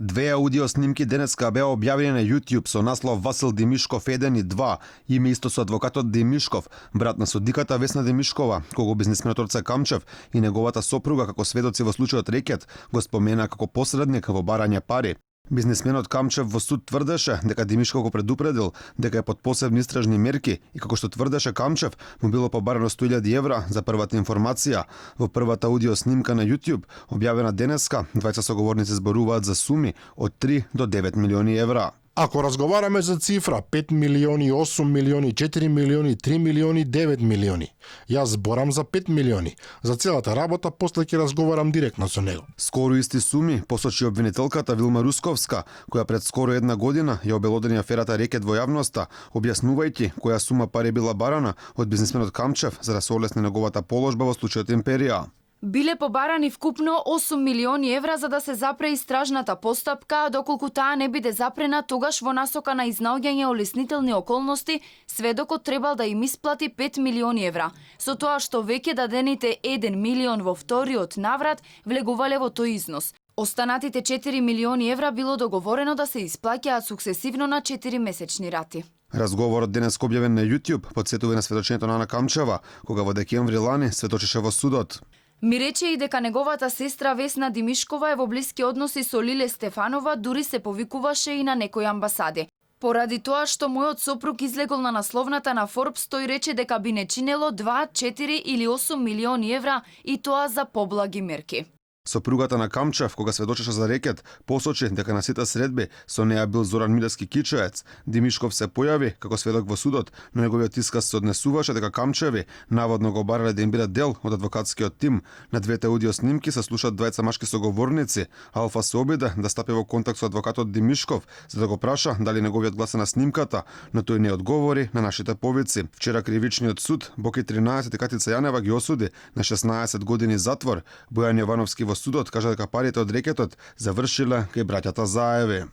Две аудио снимки денеска беа објавени на YouTube со наслов Васил Демишков 1 и 2, име исто со адвокатот Демишков, брат на судиката Весна Демишкова, кого бизнисменот Орце Камчев и неговата сопруга како сведоци во случајот Рекет го спомена како посредник во барање пари. Бизнисменот Камчев во суд тврдеше дека Демишков го предупредил дека е под посебни истражни мерки и како што тврдеше Камчев, му било побарано 100.000 евра за првата информација. Во првата аудио снимка на YouTube, објавена денеска, двајца соговорници зборуваат за суми од 3 до 9 милиони евра. Ако разговараме за цифра 5 милиони, 8 милиони, 4 милиони, 3 милиони, 9 милиони, јас зборам за 5 милиони. За целата работа после ќе разговарам директно со него. Скоро исти суми посочи обвинителката Вилма Русковска, која пред скоро една година ја обелодени аферата Рекет во јавноста, објаснувајќи која сума пари била барана од бизнисменот Камчев за да се олесни неговата положба во случајот Империја. Биле побарани вкупно 8 милиони евра за да се запре истражната постапка, а доколку таа не биде запрена, тогаш во насока на изнаоѓање олеснителни околности, сведокот требал да им исплати 5 милиони евра. Со тоа што веќе дадените 1 милион во вториот наврат влегувале во тој износ. Останатите 4 милиони евра било договорено да се исплаќаат суксесивно на 4 месечни рати. Разговорот денес објавен на YouTube потсетува на сведочењето на Ана Камчева, кога во декември лани сведочеше во судот. Ми рече и дека неговата сестра Весна Демишкова е во блиски односи со Лиле Стефанова, дури се повикуваше и на некои амбасади. Поради тоа што мојот сопруг излегол на насловната на Forbes, тој рече дека би не чинело 2, 4 или 8 милиони евра и тоа за поблаги мерки. Сопругата на Камчев, кога сведочеше за Рекет, посочи дека на сите средби со неа бил Зоран Милевски Кичеец. Демишков се појави како сведок во судот, но неговиот исказ се однесуваше дека Камчеви наводно го барале да им бидат дел од адвокатскиот тим. На двете аудио снимки се слушаат двајца машки соговорници. Алфа се обиде да стапи во контакт со адвокатот Демишков за да го праша дали неговиот глас е на снимката, но тој не одговори на нашите повици. Вчера кривичниот суд Боки 13 и Катица Јанева ги осуди на 16 години затвор. Бојан Јовановски во судот кажа дека парите од Рекетот завршиле кај браќата Заеви.